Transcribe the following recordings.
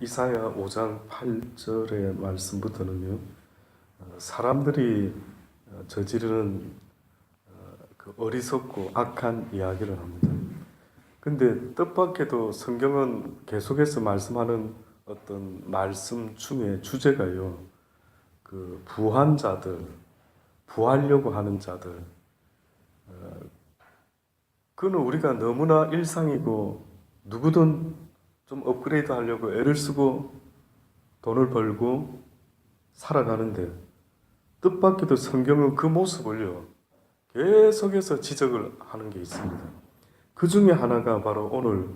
이사야 5장 8절의 말씀부터는요, 사람들이 저지르는 그 어리석고 악한 이야기를 합니다. 근데 뜻밖에도 성경은 계속해서 말씀하는 어떤 말씀 중에 주제가요, 그 부한 자들, 부하려고 하는 자들, 그는 우리가 너무나 일상이고 누구든 좀 업그레이드 하려고 애를 쓰고 돈을 벌고 살아가는데, 뜻밖에도 성경은 그 모습을요 계속해서 지적을 하는 게 있습니다. 그 중에 하나가 바로 오늘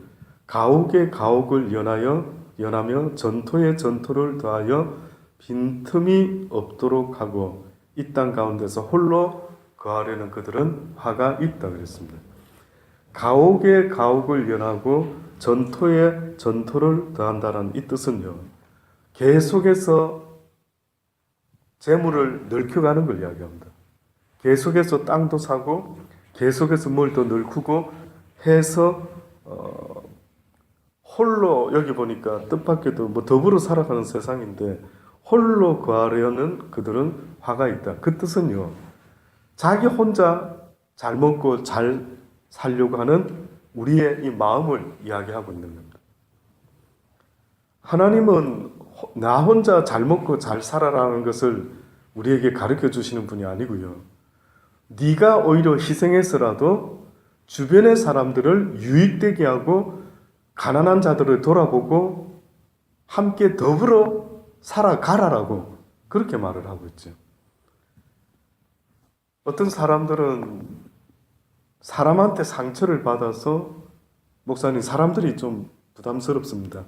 가옥에 가옥을 연하며 전토에 전토를 더하여 빈틈이 없도록 하고 이 땅 가운데서 홀로 거하려는 그들은 화가 있다 그랬습니다. 가옥에 가옥을 연하고 전토에 전토를 더한다는 이 뜻은요, 계속해서 재물을 넓혀가는 걸 이야기합니다. 계속해서 땅도 사고 계속해서 뭘 더 넓히고 해서 홀로, 여기 보니까 뜻밖에도 뭐 더불어 살아가는 세상인데 홀로 거하려는 그들은 화가 있다. 그 뜻은요, 자기 혼자 잘 먹고 잘 살려고 하는 우리의 이 마음을 이야기하고 있는 겁니다. 하나님은 나 혼자 잘 먹고 잘 살아라는 것을 우리에게 가르쳐 주시는 분이 아니고요, 네가 오히려 희생해서라도 주변의 사람들을 유익되게 하고 가난한 자들을 돌아보고 함께 더불어 살아가라라고 그렇게 말을 하고 있죠. 어떤 사람들은 사람한테 상처를 받아서, 목사님 사람들이 좀 부담스럽습니다,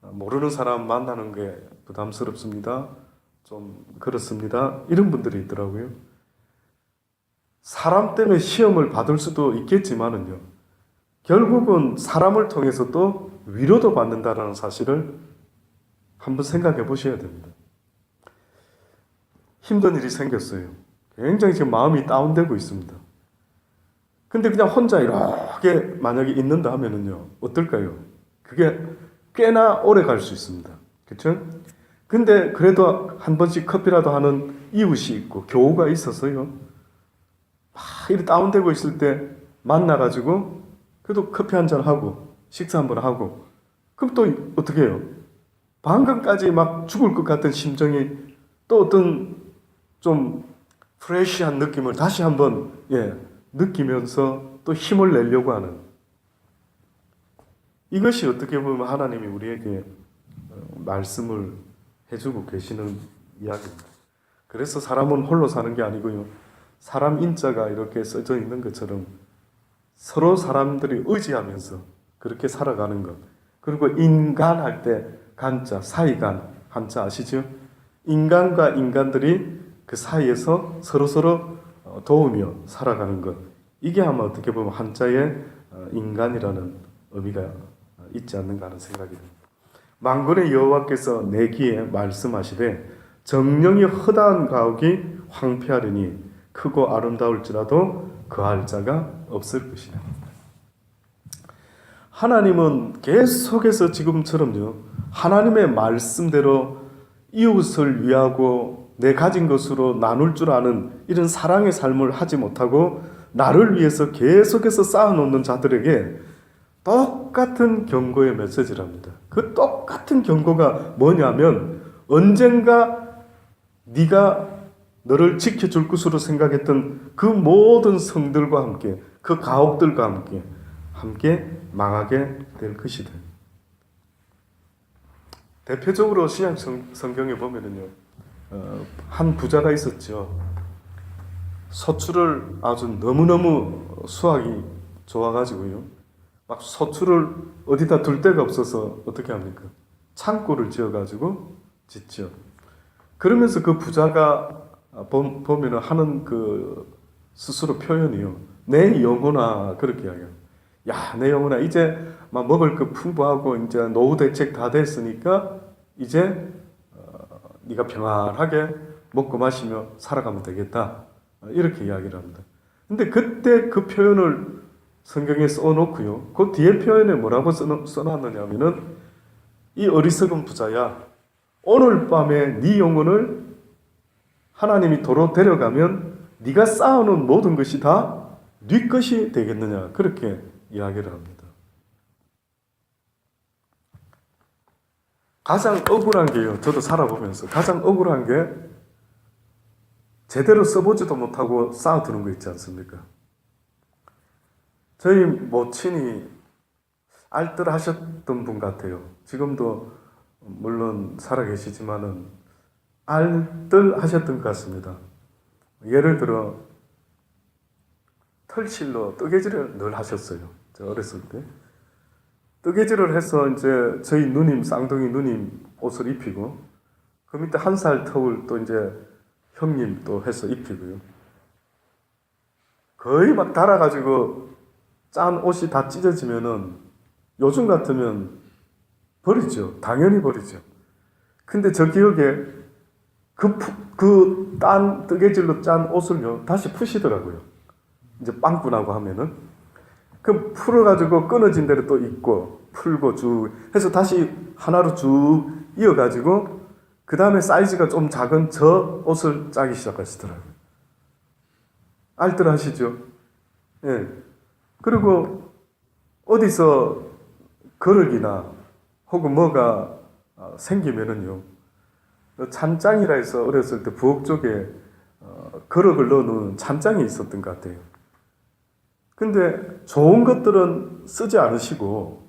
모르는 사람 만나는 게 부담스럽습니다, 좀 그렇습니다, 이런 분들이 있더라고요. 사람 때문에 시험을 받을 수도 있겠지만은요, 결국은 사람을 통해서 또 위로도 받는다라는 사실을 한번 생각해 보셔야 됩니다. 힘든 일이 생겼어요. 굉장히 지금 마음이 다운되고 있습니다. 근데 그냥 혼자 이렇게 만약에 있는다 하면은요, 어떨까요? 그게 꽤나 오래 갈 수 있습니다. 그렇죠? 근데 그래도 한 번씩 커피라도 하는 이웃이 있고 교우가 있어서요, 막 이렇게 다운되고 있을 때 만나가지고 그래도 커피 한잔 하고 식사 한번 하고, 그럼 또 어떻게 해요? 방금까지 막 죽을 것 같은 심정이 또 어떤 좀 프레시한 느낌을 다시 한번 느끼면서 또 힘을 내려고 하는, 이것이 어떻게 보면 하나님이 우리에게 말씀을 해주고 계시는 이야기입니다. 그래서 사람은 홀로 사는 게 아니고요, 사람 인자가 이렇게 써져 있는 것처럼 서로 사람들이 의지하면서 그렇게 살아가는 것. 그리고 인간할 때 간자, 사이간, 한자 아시죠? 인간과 인간들이 그 사이에서 서로서로 도우며 살아가는 것. 이게 아마 어떻게 보면 한자의 인간이라는 의미가 있지 않는가 하는 생각이 듭니다. 만군의 여호와께서 내 귀에 말씀하시되 정령이 허다한 가옥이 황폐하리니 크고 아름다울지라도 거할 자가 없을 것이라. 하나님은 계속해서 지금처럼요, 하나님의 말씀대로 이웃을 위하고 내 가진 것으로 나눌 줄 아는 이런 사랑의 삶을 하지 못하고 나를 위해서 계속해서 쌓아놓는 자들에게 똑같은 경고의 메시지랍니다. 그 똑같은 경고가 뭐냐면, 언젠가 네가 너를 지켜줄 것으로 생각했던 그 모든 성들과 함께, 그 가옥들과 함께 망하게 될 것이다. 대표적으로 신약 성경에 보면은요, 한 부자가 있었죠. 소출을 아주 너무너무 수확이 좋아가지고요, 막 소출을 어디다 둘 데가 없어서 어떻게 합니까? 창고를 지어가지고 짓죠. 그러면서 그 부자가 보면은 하는 그 스스로 표현이요, 내 영혼아, 그렇게 이야기해요. 야, 내 영혼아, 이제 막 먹을 거 풍부하고 이제 노후 대책 다 됐으니까 이제 네가 평안하게 먹고 마시며 살아가면 되겠다, 이렇게 이야기를 합니다. 근데 그때 그 표현을 성경에 써놓고요, 그 뒤에 표현에 뭐라고 써놨느냐 하면은 이 어리석은 부자야, 오늘 밤에 네 영혼을 하나님이 도로 데려가면 네가 쌓아놓은 모든 것이 다 네 것이 되겠느냐, 그렇게 이야기를 합니다. 가장 억울한 게요, 저도 살아보면서 가장 억울한 게 제대로 써보지도 못하고 쌓아두는 거 있지 않습니까? 저희 모친이 알뜰하셨던 분 같아요. 지금도 물론 살아계시지만은 알뜰하셨던 것 같습니다. 예를 들어 털실로 뜨개질을 늘 하셨어요. 저 어렸을 때 뜨개질을 해서 이제 저희 누님, 쌍둥이 누님 옷을 입히고, 그 밑에 한 살 터울 또 이제 형님 또 해서 입히고요. 거의 막 달아가지고 짠 옷이 다 찢어지면은 요즘 같으면 버리죠. 당연히 버리죠. 근데 저 기억에 그 딴 뜨개질로 짠 옷을요 다시 푸시더라고요. 이제 빵꾸나고 하면은 그 풀어가지고 끊어진 대로 또 입고 풀고 쭉 해서 다시 하나로 쭉 이어가지고 그 다음에 사이즈가 좀 작은 저 옷을 짜기 시작하시더라고요. 알뜰하시죠? 예. 그리고 어디서 거르기나 혹은 뭐가 생기면은요, 찬장이라 해서 어렸을 때 부엌 쪽에 거럭을 넣어놓은 찬장이 있었던 것 같아요. 근데 좋은 것들은 쓰지 않으시고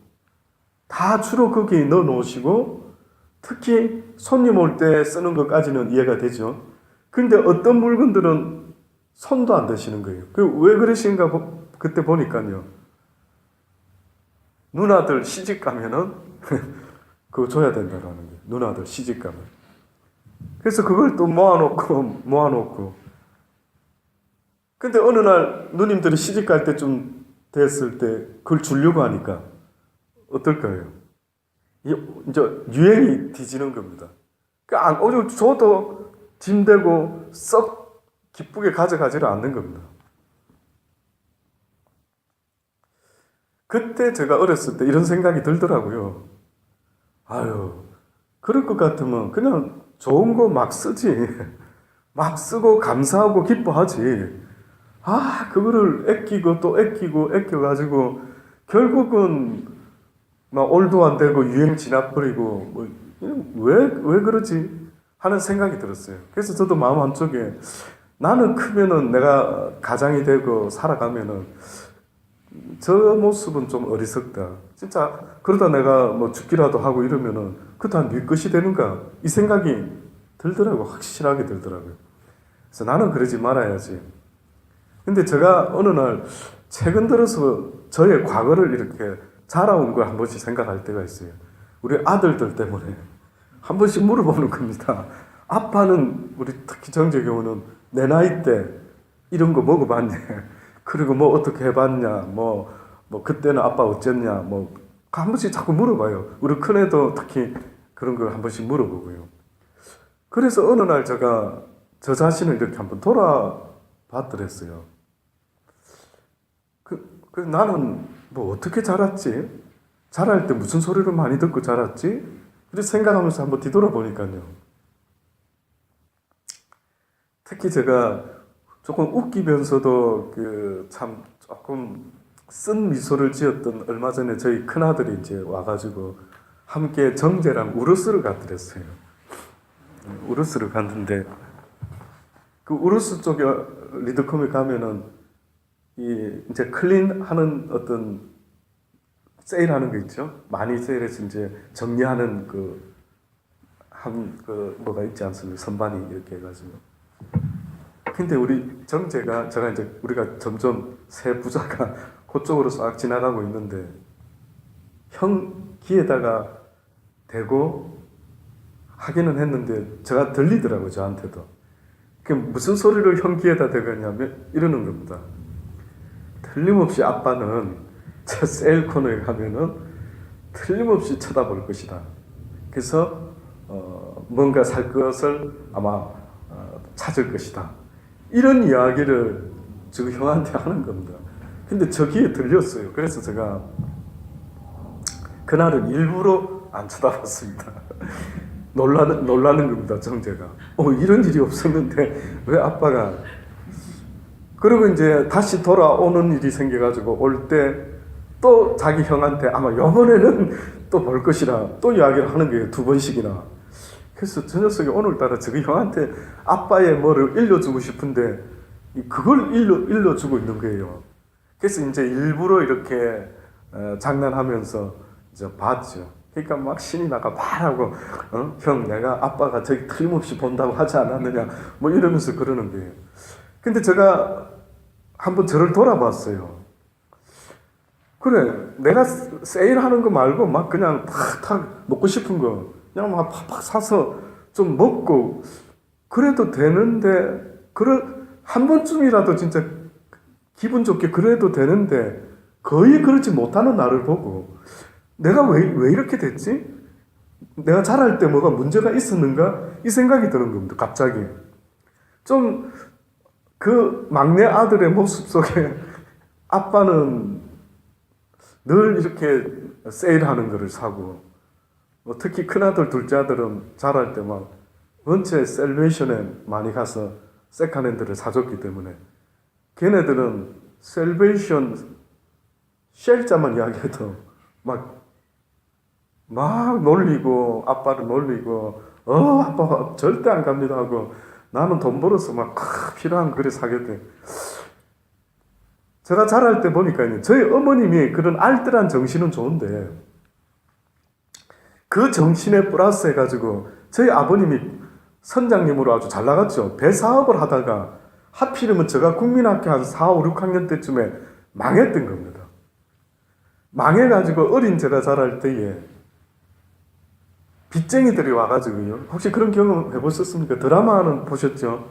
다 주로 거기에 넣어 놓으시고, 특히 손님 올 때 쓰는 것까지는 이해가 되죠. 근데 어떤 물건들은 손도 안 대시는 거예요. 왜 그러신가 그때 보니까요, 누나들 시집 가면은 그거 줘야 된다라는 거예요. 누나들 시집 가면. 그래서 그걸 또 모아놓고 근데 어느 날 누님들이 시집 갈 때쯤 됐을 때 그걸 주려고 하니까 어떨까요? 이제 유행이 뒤지는 겁니다. 그러니까 줘도 짐되고 썩 기쁘게 가져가지를 않는 겁니다. 그때 제가 어렸을 때 이런 생각이 들더라고요. 아유, 그럴 것 같으면 그냥 좋은 거 막 쓰지. 막 쓰고 감사하고 기뻐하지. 그거를 아끼고 또 아껴가지고 결국은 막 올도 안 되고 유행 지나버리고 왜 그러지 하는 생각이 들었어요. 그래서 저도 마음 한쪽에 나는 크면은 내가 가장이 되고 살아가면은 저 모습은 좀 어리석다. 진짜 그러다 내가 뭐 죽기라도 하고 이러면은 그 다 네 것이 되는가, 이 생각이 들더라고. 확실하게 들더라고요. 그래서 나는 그러지 말아야지. 근데 제가 어느 날 최근 들어서 저의 과거를 이렇게 자라온 걸 한 번씩 생각할 때가 있어요. 우리 아들들 때문에 한 번씩 물어보는 겁니다. 아빠는, 우리 특히 정재 경우는 내 나이 때 이런 거 먹어봤냐, 그리고 뭐 어떻게 해봤냐, 뭐 그때는 아빠 어쨌냐, 한 번씩 자꾸 물어봐요. 우리 큰애도 특히 그런 걸 한 번씩 물어보고요. 그래서 어느 날 제가 저 자신을 이렇게 한번 돌아봤더랬어요. 그 나는 뭐 어떻게 자랐지? 자랄 때 무슨 소리를 많이 듣고 자랐지? 이렇게 생각하면서 한번 뒤돌아보니까요, 특히 제가 조금 웃기면서도 참 조금 쓴 미소를 지었던, 얼마 전에 저희 큰아들이 이제 와가지고 함께 정재랑 우르스를 갔더랬어요. 우르스를 갔는데, 그 우르스 쪽에 리드컴에 가면은 이제 클린하는 어떤 세일하는 거 있죠. 많이 세일해서 이제 정리하는 뭐가 있지 않습니까? 선반이 이렇게 해가지고. 근데 우리 정재가, 우리가 점점 새 부자가 그쪽으로 싹 지나가고 있는데 형 귀에다가 대고 하기는 했는데 제가 들리더라고요, 저한테도. 그 무슨 소리를 형 귀에다 대냐면 이러는 겁니다. 틀림없이 아빠는 저 세일 코너에 가면은 틀림없이 쳐다볼 것이다. 그래서 뭔가 살 것을 아마 찾을 것이다. 이런 이야기를 지금 형한테 하는 겁니다. 근데 저 귀에 들렸어요. 그래서 제가 그날은 일부러 안 쳐다봤습니다. 놀라는 겁니다, 정제가. 이런 일이 없었는데 왜 아빠가. 그리고 이제 다시 돌아오는 일이 생겨가지고 올 때 또 자기 형한테 아마 요번에는 또 볼 것이라 또 이야기를 하는 거예요. 2번씩이나. 그래서 저 녀석이 오늘따라 저기 형한테 아빠의 뭐를 일러주고 싶은데 그걸 일러주고 있는 거예요. 그래서 이제 일부러 이렇게 장난하면서 이제 봤죠. 그러니까 막 신이 나가 말하고 형 내가 아빠가 저기 틀림없이 본다고 하지 않았느냐 뭐 이러면서 그러는 거예요. 근데 제가 한번 저를 돌아봤어요. 그래 내가 세일하는 거 말고 막 그냥 탁탁 먹고 싶은 거 그냥 막 팍팍 사서 좀 먹고 그래도 되는데 한 번쯤이라도 진짜 기분 좋게 그래도 되는데 거의 그렇지 못하는 나를 보고 내가 왜 이렇게 됐지? 내가 자랄 때 뭐가 문제가 있었는가? 이 생각이 드는 겁니다. 갑자기. 좀 그 막내 아들의 모습 속에 아빠는 늘 이렇게 세일하는 거를 사고 특히 큰아들, 둘째 아들은 자랄 때 막 원체 셀베이션에 많이 가서 세컨핸드를 사줬기 때문에 걔네들은 셀베이션 쉘자만 이야기해도 막 놀리고 아빠를 놀리고 아빠 절대 안 갑니다 하고 나는 돈 벌어서 막 필요한 거를 사겠대. 제가 자랄 때 보니까요 저희 어머님이 그런 알뜰한 정신은 좋은데 그 정신에 플러스 해가지고 저희 아버님이 선장님으로 아주 잘 나갔죠. 배 사업을 하다가 하필이면 제가 국민학교 한 4, 5, 6학년 때쯤에 망했던 겁니다. 망해가지고 어린 제가 자랄 때에 빚쟁이들이 와가지고요. 혹시 그런 경험 해보셨습니까? 드라마는 보셨죠?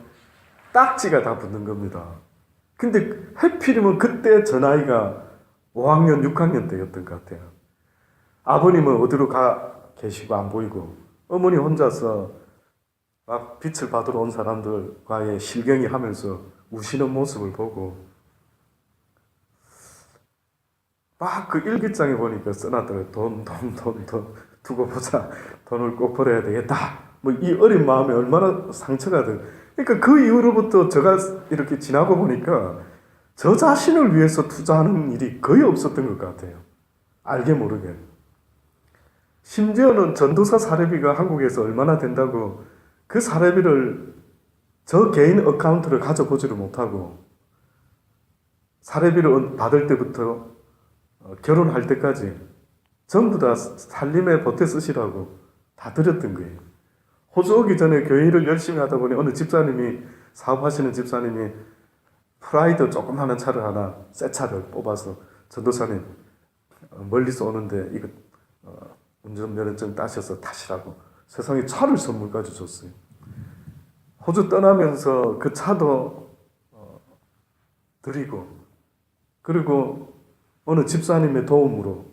딱지가 다 붙는 겁니다. 근데 하필이면 그때 저 나이가 5학년, 6학년 때였던 것 같아요. 아버님은 어디로 가 계시고 안 보이고 어머니 혼자서 막 빛을 받으러 온 사람들과의 실경이 하면서 우시는 모습을 보고 막 그 일기장에 보니까 써놨더라고요. 돈 두고 보자. 돈을 꼭 벌어야 되겠다. 뭐 이 어린 마음에 얼마나 상처가 돼. 그러니까 그 이후로부터 제가 이렇게 지나고 보니까 저 자신을 위해서 투자하는 일이 거의 없었던 것 같아요. 알게 모르게. 심지어는 전도사 사례비가 한국에서 얼마나 된다고 그 사례비를 저 개인 어카운트를 가져보지를 못하고 사례비를 받을 때부터 결혼할 때까지 전부 다 살림에 보태 쓰시라고 다 드렸던 거예요. 호주 오기 전에 교회 일을 열심히 하다 보니 어느 집사님이 사업하시는 집사님이 프라이드 조그마한 차를 하나 새 차를 뽑아서 전도사님 멀리서 오는데 이거 운전면허증 따셔서 타시라고 세상에 차를 선물까지 줬어요. 호주 떠나면서 그 차도 드리고 그리고 어느 집사님의 도움으로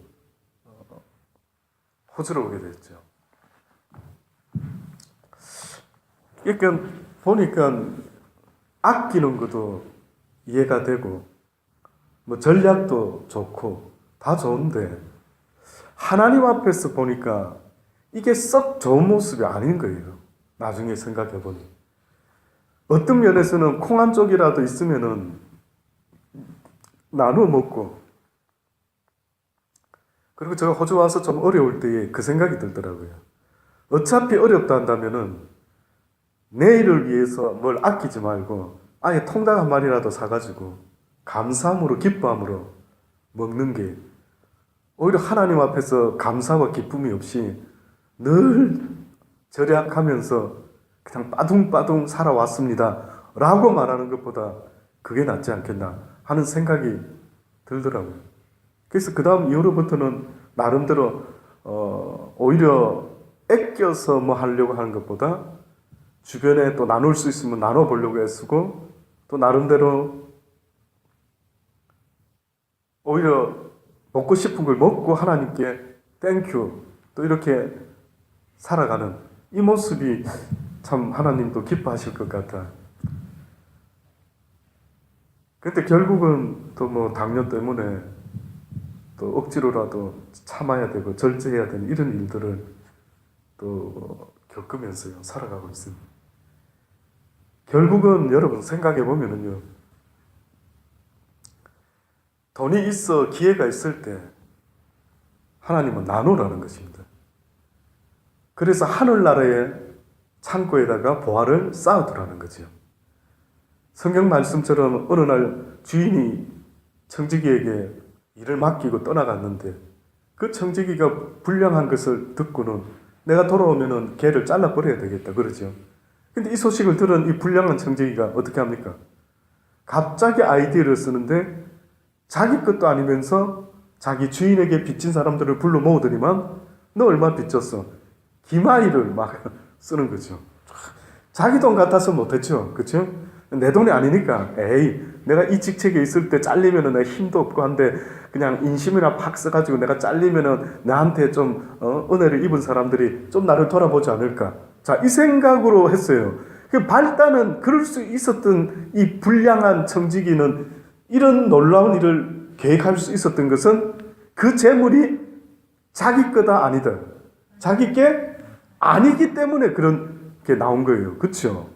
호주로 오게 됐죠. 그러니까 보니까 아끼는 것도 이해가 되고 뭐 전략도 좋고 다 좋은데 하나님 앞에서 보니까 이게 썩 좋은 모습이 아닌 거예요. 나중에 생각해 보니 어떤 면에서는 콩 한 쪽이라도 있으면은 나누어 먹고 그리고 제가 호주 와서 좀 어려울 때에 그 생각이 들더라고요. 어차피 어렵다 한다면은 내일을 위해서 뭘 아끼지 말고 아예 통닭 한 마리라도 사가지고 감사함으로 기뻐함으로 먹는 게 오히려 하나님 앞에서 감사와 기쁨이 없이 늘 절약하면서 그냥 빠둥빠둥 살아왔습니다 라고 말하는 것보다 그게 낫지 않겠나 하는 생각이 들더라고요. 그래서 그 다음 이후로부터는 나름대로 오히려 아껴서 뭐 하려고 하는 것보다 주변에 또 나눌 수 있으면 나눠보려고 애쓰고 또 나름대로 오히려 먹고 싶은 걸 먹고 하나님께 땡큐 또 이렇게 살아가는 이 모습이 참 하나님도 기뻐하실 것 같아. 근데 결국은 또 뭐 당뇨 때문에 또 억지로라도 참아야 되고 절제해야 되는 이런 일들을 또 겪으면서요 살아가고 있습니다. 결국은 여러분 생각해 보면은요, 돈이 있어 기회가 있을 때 하나님은 나누라는 것입니다. 그래서 하늘나라의 창고에다가 보화를 쌓아두라는 거죠. 성경 말씀처럼 어느 날 주인이 청지기에게 일을 맡기고 떠나갔는데 그 청지기가 불량한 것을 듣고는 내가 돌아오면은 걔를 잘라버려야 되겠다 그러죠. 근데 이 소식을 들은 이 불량한 청지기가 어떻게 합니까? 갑자기 아이디어를 쓰는데 자기 것도 아니면서 자기 주인에게 빚진 사람들을 불러 모으더니만 너 얼마 빚졌어? 기마이를 막 쓰는 거죠. 자기 돈 같아서 못했죠. 그렇죠? 내 돈이 아니니까 에이 내가 이 직책에 있을 때 잘리면은 내가 힘도 없고 한데 그냥 인심이나 팍 써가지고 내가 잘리면은 나한테 좀 은혜를 입은 사람들이 좀 나를 돌아보지 않을까. 자, 이 생각으로 했어요. 그 발단은 그럴 수 있었던 이 불량한 청지기는 이런 놀라운 일을 계획할 수 있었던 것은 그 재물이 자기 거다 아니다. 자기 게 아니기 때문에 그런 게 나온 거예요. 그렇죠?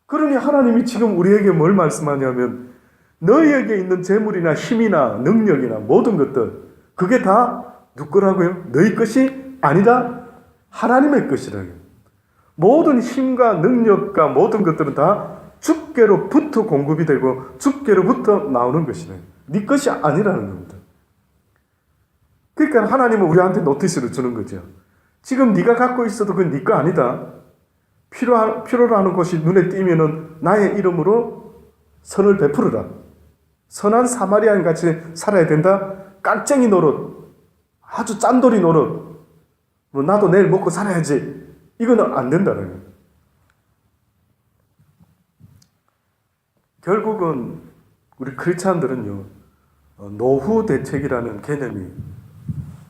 그러니 하나님이 지금 우리에게 뭘 말씀하냐면 너희에게 있는 재물이나 힘이나 능력이나 모든 것들 그게 다 누구 거라고요? 너희 것이 아니다. 하나님의 것이라고요. 모든 힘과 능력과 모든 것들은 다 주께로부터 공급이 되고 주께로부터 나오는 것이네. 네 것이 아니라는 겁니다. 그러니까 하나님은 우리한테 노티스를 주는 거죠. 지금 네가 갖고 있어도 그건 네 거 아니다. 필요로 하는 것이 눈에 띄면은 나의 이름으로 선을 베풀어라. 선한 사마리아인 같이 살아야 된다. 깍쟁이 노릇, 아주 짠돌이 노릇. 뭐 나도 내일 먹고 살아야지. 이거는 안 된다는 거예요. 결국은 우리 크리스찬들은요, 노후 대책이라는 개념이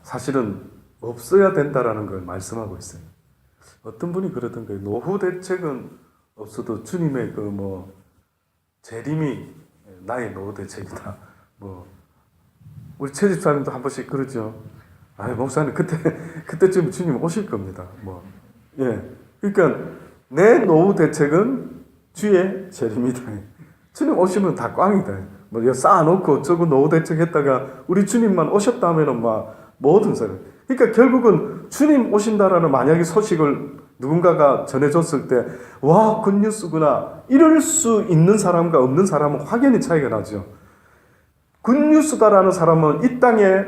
사실은 없어야 된다라는 걸 말씀하고 있어요. 어떤 분이 그러던 거예요. 노후 대책은 없어도 주님의 재림이 나의 노후 대책이다. 우리 최 집사님도 한 번씩 그러죠. 목사님 그때쯤 주님 오실 겁니다. 예. 그러니까 내 노후 대책은 주의 재림이다. 주님 오시면 다 꽝이다. 쌓아놓고 어쩌고 노후 대책 했다가 우리 주님만 오셨다 하면은 모든 사람. 그러니까 결국은 주님 오신다라는 만약에 소식을 누군가가 전해줬을 때, 와, 굿뉴스구나. 이럴 수 있는 사람과 없는 사람은 확연히 차이가 나죠. 굿뉴스다라는 사람은 이 땅에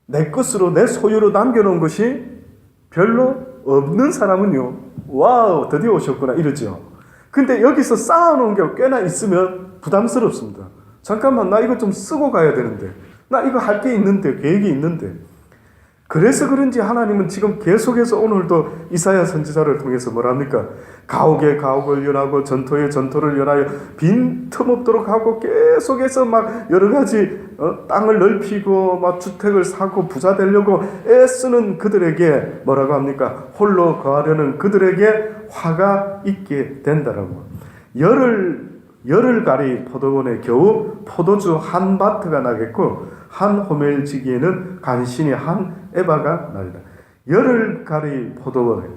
내 것으로, 내 소유로 남겨놓은 것이 별로 없는 사람은요, 와우, 드디어 오셨구나. 이러죠. 근데 여기서 쌓아놓은 게 꽤나 있으면 부담스럽습니다. 잠깐만, 나 이거 좀 쓰고 가야 되는데. 나 이거 할 게 있는데, 계획이 있는데. 그래서 그런지 하나님은 지금 계속해서 오늘도 이사야 선지자를 통해서 뭐랍니까? 가옥에 가옥을 연하고 전토에 전토를 연하여 빈틈없도록 하고 계속해서 여러 가지 땅을 넓히고 주택을 사고 부자 되려고 애쓰는 그들에게 뭐라고 합니까? 홀로 거하려는 그들에게 화가 있게 된다라고. 열흘가리 포도원에 겨우 포도주 한 바트가 나겠고 한 호멜지기에는 간신히 한 에바가 나리라. 열흘가리 포도원에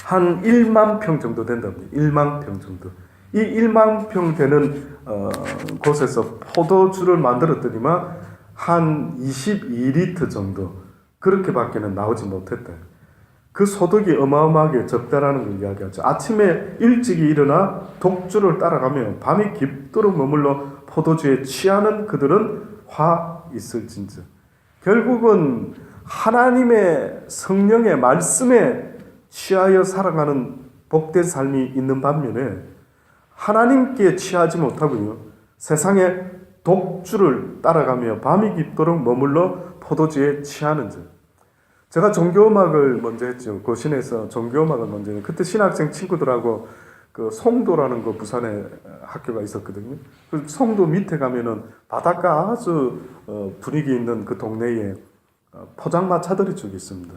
한 1만 평 정도 된답니다. 1만 평 정도. 이 1만 평 되는 곳에서 포도주를 만들었더니만 한 22리터 정도 그렇게밖에는 나오지 못했다. 그 소득이 어마어마하게 적다라는 걸 이야기하죠. 아침에 일찍이 일어나 독주를 따라가며 밤이 깊도록 머물러 포도주에 취하는 그들은 화 있을진저. 결국은 하나님의 성령의 말씀에 취하여 살아가는 복된 삶이 있는 반면에 하나님께 취하지 못하고요, 세상의 독주를 따라가며 밤이 깊도록 머물러 포도주에 취하는 자. 제가 종교음악을 먼저 했죠. 고신에서 종교음악을 먼저 했는데 그때 신학생 친구들하고 그 송도라는 거 부산에 학교가 있었거든요. 그 송도 밑에 가면은 바닷가 아주 분위기 있는 그 동네에 포장마차들이 쭉 있습니다.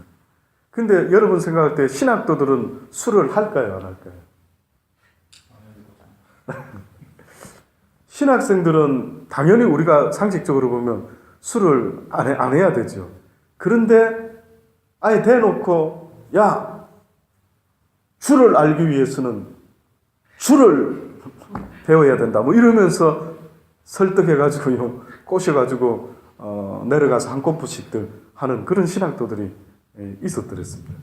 근데 여러분 생각할 때 신학도들은 술을 할까요, 안 할까요? 신학생들은 당연히 우리가 상식적으로 보면 술을 안 해야 되죠. 그런데 아예 대놓고 야, 주를 알기 위해서는 주를 배워야 된다. 뭐 이러면서 설득해가지고요, 꼬셔가지고 내려가서 한 꼬부씩들 하는 그런 신학도들이 있었더랬습니다.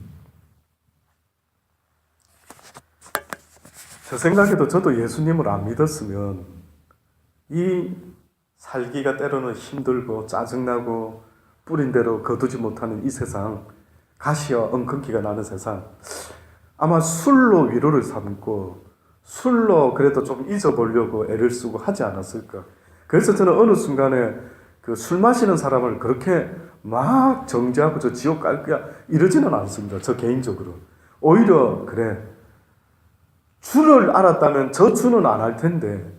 저 생각에도 저도 예수님을 안 믿었으면 이 살기가 때로는 힘들고 짜증나고 뿌린 대로 거두지 못하는 이 세상, 가시와 엉겅퀴가 나는 세상, 아마 술로 위로를 삼고 술로 그래도 좀 잊어보려고 애를 쓰고 하지 않았을까. 그래서 저는 어느 순간에 그 술 마시는 사람을 그렇게 막 정죄하고 저 지옥 갈 거야 이러지는 않습니다. 저 개인적으로. 오히려 그래, 주를 알았다면 저 주는 안 할 텐데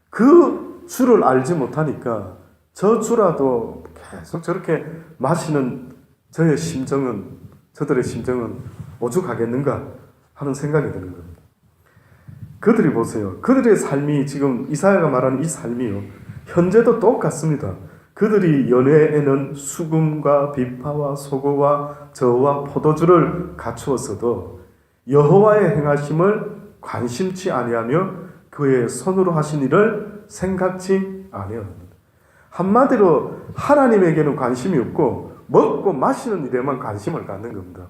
그 주를 알지 못하니까 저 주라도 계속 저렇게 마시는 저들의 심정은 오죽하겠는가 하는 생각이 드는 겁니다. 그들이 보세요. 그들의 삶이, 지금 이사야가 말하는 이 삶이요, 현재도 똑같습니다. 그들이 연회에는 수금과 비파와 소고와 저와 포도주를 갖추었어도 여호와의 행하심을 관심치 아니하며 그의 손으로 하신 일을 생각지 아니합니다. 한마디로 하나님에게는 관심이 없고 먹고 마시는 일에만 관심을 갖는 겁니다.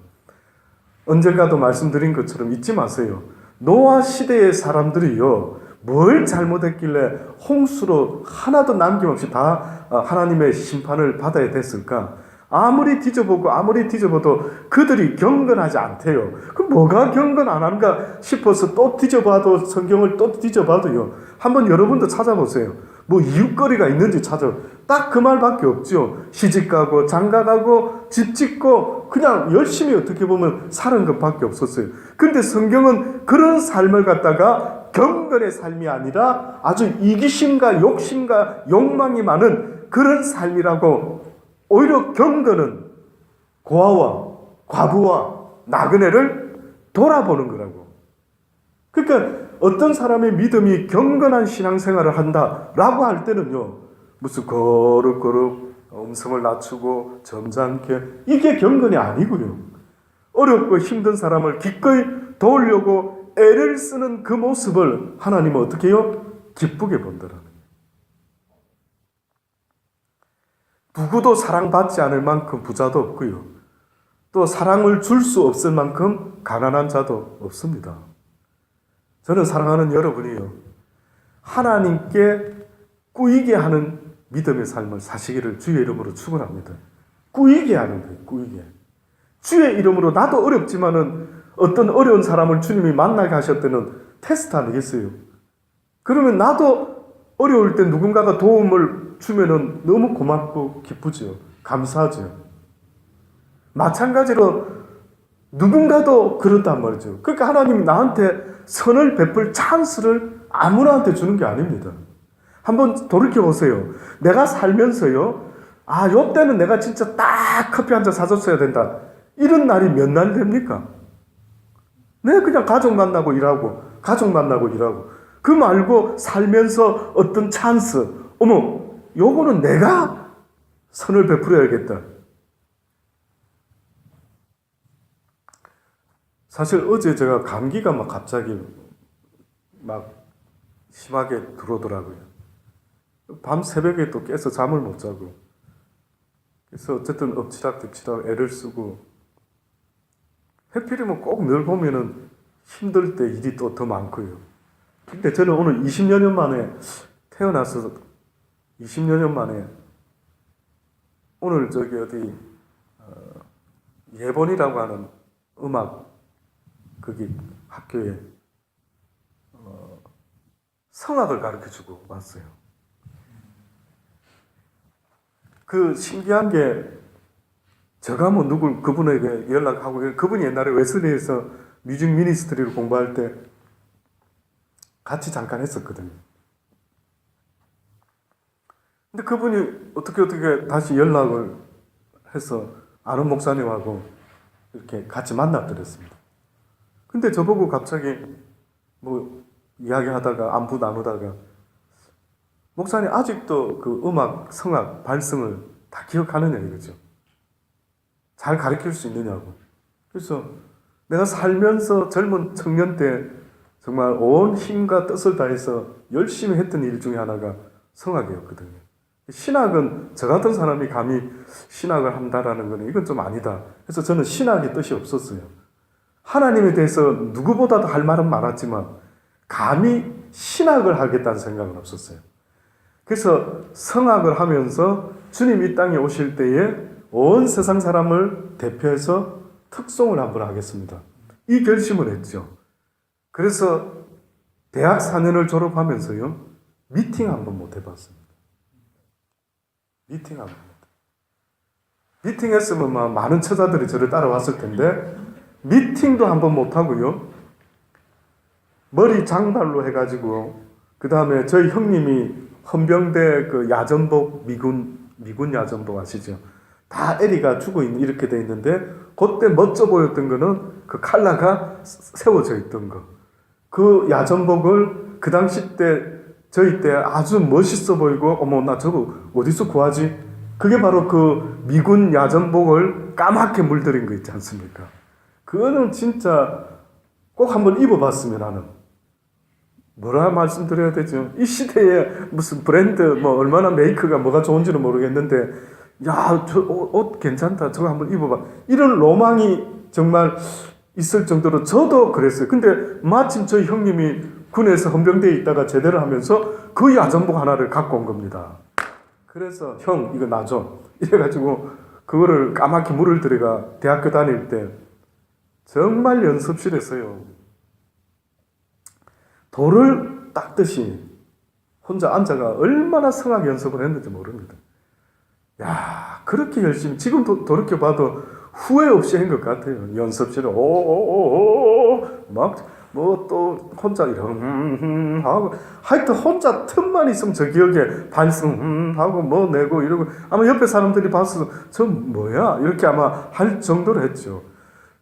언젠가도 말씀드린 것처럼 잊지 마세요. 노아 시대의 사람들이요, 뭘 잘못했길래 홍수로 하나도 남김없이 다 하나님의 심판을 받아야 됐을까? 아무리 뒤져봐도 그들이 경건하지 않대요. 그럼 뭐가 경건 안 하는가 싶어서 또 뒤져봐도, 성경을 또 뒤져봐도요, 한번 여러분도 찾아보세요. 뭐 이웃거리가 있는지 찾아. 딱 그 말밖에 없죠. 시집가고 장가가고 집 짓고 그냥 열심히 어떻게 보면 사는 것밖에 없었어요. 근데 성경은 그런 삶을 갖다가 경건의 삶이 아니라 아주 이기심과 욕심과 욕망이 많은 그런 삶이라고, 오히려 경건은 고아와 과부와 나그네를 돌아보는 거라고. 그러니까 어떤 사람의 믿음이 경건한 신앙생활을 한다라고 할 때는요, 무슨 거룩거룩 음성을 낮추고 점잖게, 이게 경건이 아니고요, 어렵고 힘든 사람을 기꺼이 도우려고 애를 쓰는 그 모습을 하나님은 어떻게 해요? 기쁘게 본다라는 거예요. 누구도 사랑받지 않을 만큼 부자도 없고요, 또 사랑을 줄 수 없을 만큼 가난한 자도 없습니다. 저는 사랑하는 여러분이요, 하나님께 꾸이게 하는 믿음의 삶을 사시기를 주의 이름으로 축원합니다. 꾸이게 하는 거예요. 꾸이게. 주의 이름으로, 나도 어렵지만은 어떤 어려운 사람을 주님이 만나게 하셨다는 테스트 아니겠어요? 그러면 나도 어려울 때 누군가가 도움을 주면은 너무 고맙고 기쁘죠. 감사하죠. 마찬가지로 누군가도 그렇단 말이죠. 그러니까 하나님이 나한테 선을 베풀 찬스를 아무나한테 주는 게 아닙니다. 한번 돌이켜보세요. 내가 살면서요, 요 때는 내가 진짜 딱 커피 한 잔 사줬어야 된다, 이런 날이 몇 날 됩니까? 네, 그냥 가족 만나고 일하고 그 말고 살면서 어떤 찬스, 어머, 요거는 내가 선을 베풀어야겠다. 사실 어제 제가 감기가 갑자기 심하게 들어오더라고요. 밤 새벽에 또 깨서 잠을 못 자고, 그래서 어쨌든 엎치락뒤치락 애를 쓰고, 해필이면 꼭 늘 보면은 힘들 때 일이 또 더 많고요. 근데 저는 오늘 20여 년 만에 태어나서 20여 년 만에 오늘 어디 예본이라고 하는 음악 거기 학교에 성악을 가르쳐주고 왔어요. 그 신기한 게, 제가 그분에게 연락하고, 그분이 옛날에 웨슬리에서 뮤직 미니스트리를 공부할 때 같이 잠깐 했었거든요. 근데 그분이 어떻게 다시 연락을 해서 아는 목사님하고 이렇게 같이 만났더랬습니다. 근데 저보고 갑자기 이야기하다가 안부 나누다가, 목사님 아직도 그 음악, 성악, 발성을 다 기억하느냐 이거죠. 잘 가르칠 수 있느냐고. 그래서 내가 살면서 젊은 청년 때 정말 온 힘과 뜻을 다해서 열심히 했던 일 중에 하나가 성악이었거든요. 신학은 저 같은 사람이 감히 신학을 한다라는 건 이건 좀 아니다. 그래서 저는 신학의 뜻이 없었어요. 하나님에 대해서 누구보다도 할 말은 많았지만 감히 신학을 하겠다는 생각은 없었어요. 그래서 성악을 하면서 주님 이 땅에 오실 때에 온 세상 사람을 대표해서 특송을 한번 하겠습니다. 이 결심을 했죠. 그래서 대학 4년을 졸업하면서요, 미팅 한번 못 해봤습니다. 미팅 한번. 미팅했으면 막 많은 처자들이 저를 따라왔을 텐데, 미팅도 한번 못 하고요, 머리 장발로 해가지고, 그 다음에 저희 형님이 헌병대 그 야전복, 미군 야전복 아시죠? 다 에리가 주고 있는, 이렇게 돼 있는데, 그때 멋져 보였던 거는 그 칼라가 세워져 있던 거. 그 야전복을 그 당시 때, 저희 때 아주 멋있어 보이고, 어머, 나 저거 어디서 구하지? 그게 바로 그 미군 야전복을 까맣게 물들인 거 있지 않습니까? 그거는 진짜 꼭 한번 입어봤으면 하는. 뭐라 말씀드려야 되죠? 이 시대에 무슨 브랜드, 뭐, 얼마나 메이크가 뭐가 좋은지는 모르겠는데, 야, 저 옷 괜찮다. 저거 한번 입어봐. 이런 로망이 정말 있을 정도로 저도 그랬어요. 근데 마침 저희 형님이 군에서 헌병대에 있다가 제대를 하면서 그 야전복 하나를 갖고 온 겁니다. 그래서 형 이거 놔줘. 이래가지고 그거를 까맣게 물을 들여가 대학교 다닐 때 정말 연습실에서요. 돌을 닦듯이 혼자 앉아가 얼마나 성악 연습을 했는지 모릅니다. 야, 그렇게 열심히, 지금도 돌이켜봐도 후회 없이 한 것 같아요. 연습실에, 뭐 또 혼자 이런, 하고, 하여튼 혼자 틈만 있으면 저 기억에 반성, 하고 뭐 내고 이러고, 아마 옆에 사람들이 봤어. 저 뭐야? 이렇게 아마 할 정도로 했죠.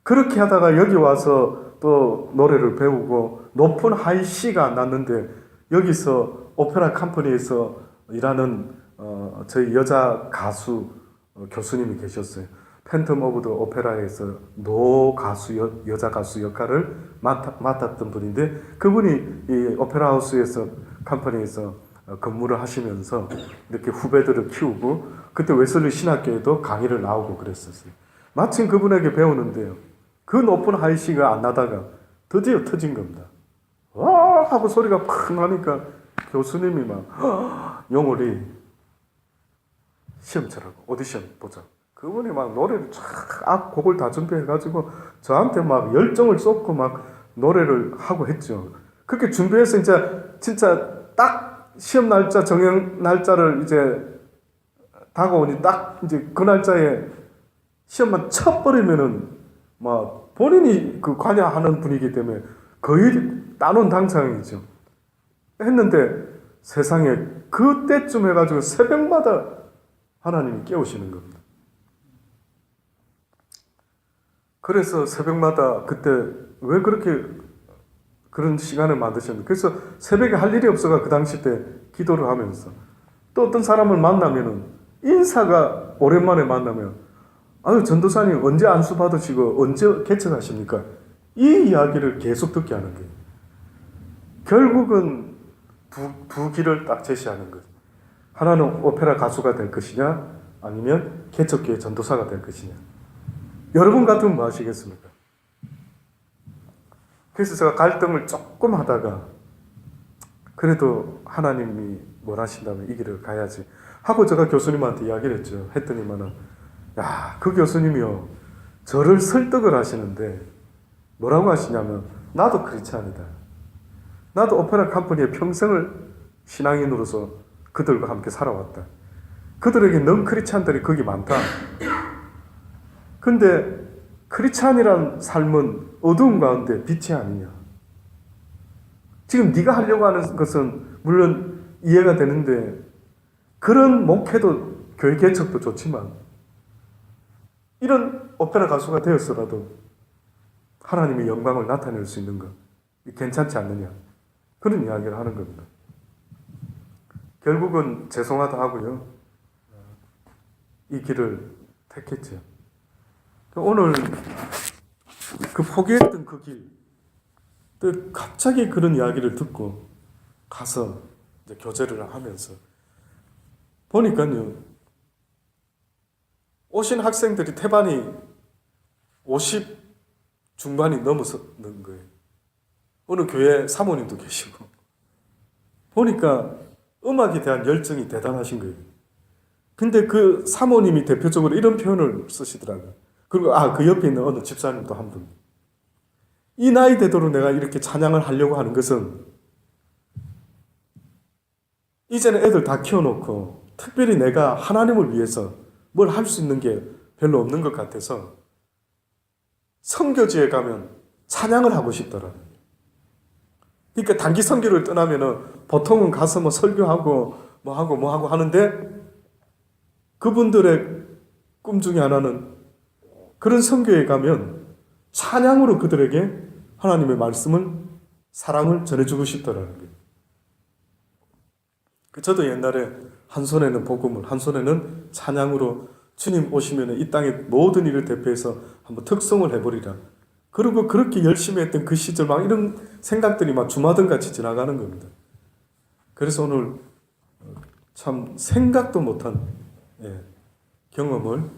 그렇게 하다가 여기 와서 또 노래를 배우고, 높은 하이 C가 났는데, 여기서 오페라 컴퍼니에서 일하는 저희 여자 가수 교수님이 계셨어요. 팬텀 오브 더 오페라에서 노 가수, 여자 가수 역할을 맡았던 분인데, 그분이 이 오페라 하우스에서, 컴퍼니에서 근무를 하시면서 이렇게 후배들을 키우고, 그때 웨슬리 신학교에도 강의를 나오고 그랬었어요. 마침 그분에게 배우는데요, 그 높은 하이시가 안 나다가 드디어 터진 겁니다. 와! 하고 소리가 큰 하니까 교수님이 막, 영월이 시험 치라고, 오디션 보자. 그분이 막 노래를 쫙 곡을 다 준비해가지고 저한테 막 열정을 쏟고 막 노래를 하고 했죠. 그렇게 준비해서 진짜 딱 시험 날짜, 정형 날짜를 이제 다가오니 딱 이제 그 날짜에 시험만 쳐버리면은 막 본인이 그 관여하는 분이기 때문에 거의 따놓은 당상이죠. 했는데 세상에 그때쯤 해가지고 새벽마다 하나님이 깨우시는 겁니다. 그래서 새벽마다 그때 왜 그렇게 그런 시간을 만드셨는지, 그래서 새벽에 할 일이 없어가 그 당시 때 기도를 하면서 또 어떤 사람을 만나면은 인사가 오랜만에 만나면 아유 전도사님 언제 안수 받으시고 언제 개척하십니까? 이 이야기를 계속 듣게 하는 거예요. 결국은 두 길을 딱 제시하는 거예요. 하나는 오페라 가수가 될 것이냐, 아니면 개척교회 전도사가 될 것이냐. 여러분 같으면 뭐 하시겠습니까? 그래서 제가 갈등을 조금 하다가 그래도 하나님이 뭘 하신다면 이 길을 가야지 하고 제가 교수님한테 이야기를 했죠. 했더니만은 야, 그 교수님이요, 저를 설득을 하시는데 뭐라고 하시냐면, 나도 크리스찬이다. 나도 오페라 컴퍼니의 평생을 신앙인으로서 그들과 함께 살아왔다. 그들에게 넌 크리스찬들이 거기 많다. 근데 크리스찬이란 삶은 어두운 가운데 빛이 아니냐. 지금 네가 하려고 하는 것은 물론 이해가 되는데, 그런 목회도 교회 개척도 좋지만 이런 오페라 가수가 되었어라도 하나님의 영광을 나타낼 수 있는 것 괜찮지 않느냐, 그런 이야기를 하는 겁니다. 결국은 죄송하다 하고요. 이 길을 택했죠. 오늘 그 포기했던 그 길, 또 갑자기 그런 이야기를 듣고 가서 이제 교제를 하면서 보니까요, 오신 학생들이 태반이 50 중반이 넘어서는 거예요. 어느 교회 사모님도 계시고 보니까 음악에 대한 열정이 대단하신 거예요. 근데 그 사모님이 대표적으로 이런 표현을 쓰시더라고요. 그리고 그 옆에 있는 어느 집사님도 한 분. 이 나이 되도록 내가 이렇게 찬양을 하려고 하는 것은 이제는 애들 다 키워놓고 특별히 내가 하나님을 위해서 뭘 할 수 있는 게 별로 없는 것 같아서 선교지에 가면 찬양을 하고 싶더라고요. 그러니까 단기 선교를 떠나면은 보통은 가서 뭐 설교하고 뭐 하고 하는데 그분들의 꿈 중에 하나는 그런 선교에 가면 찬양으로 그들에게 하나님의 말씀을, 사랑을 전해주고 싶더라는 거예요. 저도 옛날에 한 손에는 복음을, 한 손에는 찬양으로 주님 오시면 이 땅의 모든 일을 대표해서 한번 특송을 해버리라. 그리고 그렇게 열심히 했던 그 시절 막 이런 생각들이 막 주마등 같이 지나가는 겁니다. 그래서 오늘 참 생각도 못한 경험을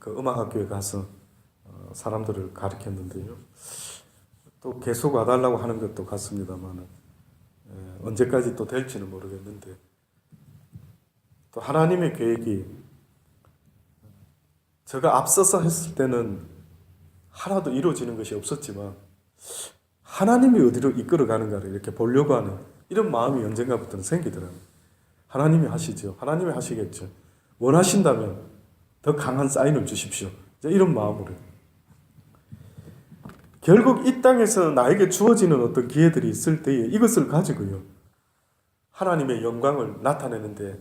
그 음악학교에 가서 사람들을 가르쳤는데요. 또 계속 와달라고 하는 것도 같습니다만 언제까지 또 될지는 모르겠는데 또 하나님의 계획이 제가 앞서서 했을 때는 하나도 이루어지는 것이 없었지만 하나님이 어디로 이끌어가는가를 이렇게 보려고 하는 이런 마음이 언젠가부터는 생기더라고요. 하나님이 하시죠. 하나님이 하시겠죠. 원하신다면 더 강한 사인을 주십시오. 이런 마음으로. 결국 이 땅에서 나에게 주어지는 어떤 기회들이 있을 때에 이것을 가지고요. 하나님의 영광을 나타내는데